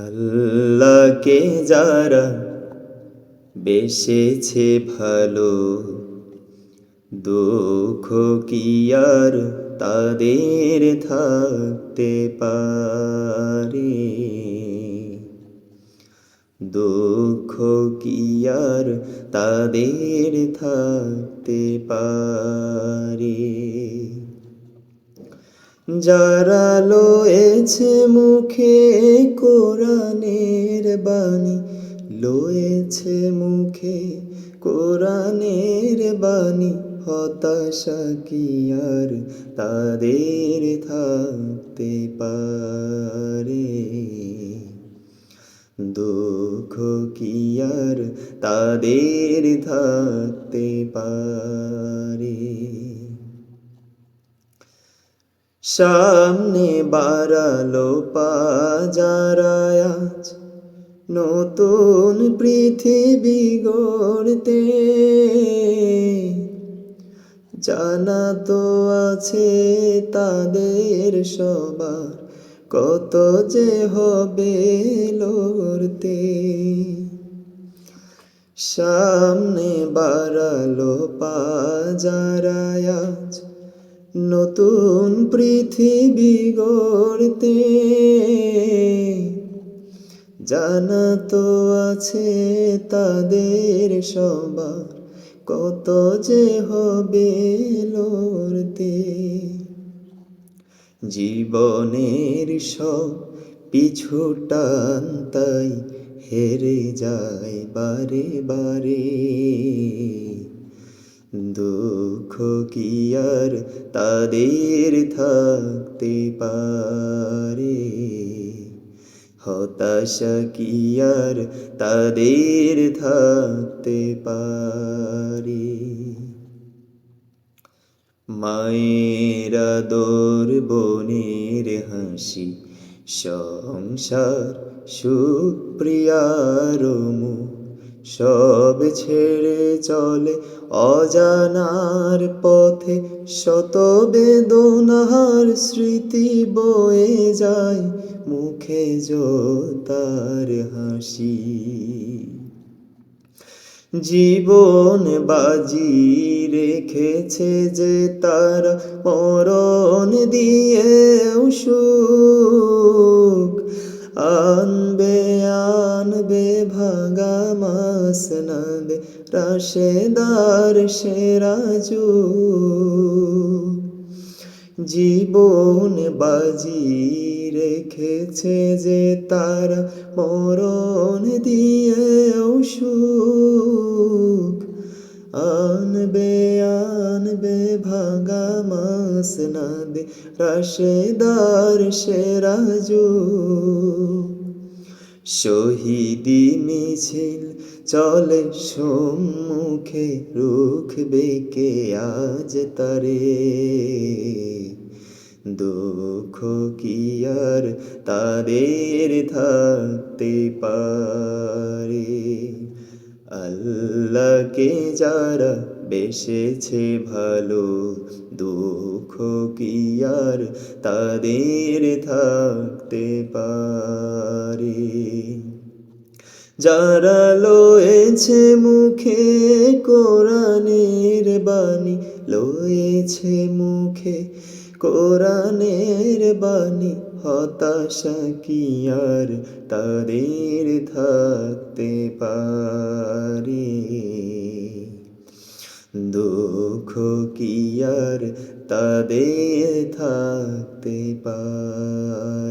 আল্লাহকে যারা বেসেছে ভালো, দুঃখ কি আর তাদের থাকতে পারে? দুঃখ কি আর তাদের থাকতে পারে? যারা লয়েছে মুখে কোরআনের বাণী, লয়েছে মুখে কোরআনের বাণী, হতাশা কি আর তাদের থাকতে পারে? দুঃখ কি আর তাদের থাকতে পারে? সামনে বাড়ালো পা যারা আজ নতুন পৃথিবী গড়তে, জানা তো আছে তাদের সবার কত যে হবে লড়তে। সামনে বাড়ালো পা যারা আজ নতুন পৃথিবী গড়তে, জানা তো আছে তাদের সবার কত যে হবে লড়তে। জীবনের সব পিছু টান তাই হেরে যায় বারে বারে। দুঃখ কি আর তাদের থাকতে পারে? হতাশা কি আর তাদের থাকতে পারে? মায়ের আদর, বোনের হাসি, সংসার সুখ প্রিয়ার মুখ, সব ছেড়ে চলে অজানার পথে। শত বেদনার স্মৃতি বয়ে যায়, মুখে তার হাসি। জীবন বাজি রেখেছে যে তারা, মরণ দিয়েও সুখ আনবে আনবে ভাঙা মাসনাদ, রাশেদার সেরা যুগ। জীবন বাজি রেখেছে যে তারা, মরণ দিয়েও সুখ আনবে আনবে ভাঙা মাসনাদ, রাশেদার সেরা যুগ। শহীদি মিছিল চলে সম্মুখে, রুখবে কে আজ তারে? দুঃখ কি আর তাদের থাকতে পারে? আল্লাহকে যারা বেসেছে ভালো, দুঃখ কি আর তাদের থাকতে পারে? যারা লয়েছে মুখে কোরআনের বাণী, লয়েছে মুখে কোরআনের বাণী, হতাশা কি আর তাদের থাকতে পারে? দুঃখ কি আর তাদের থাকতে পারে?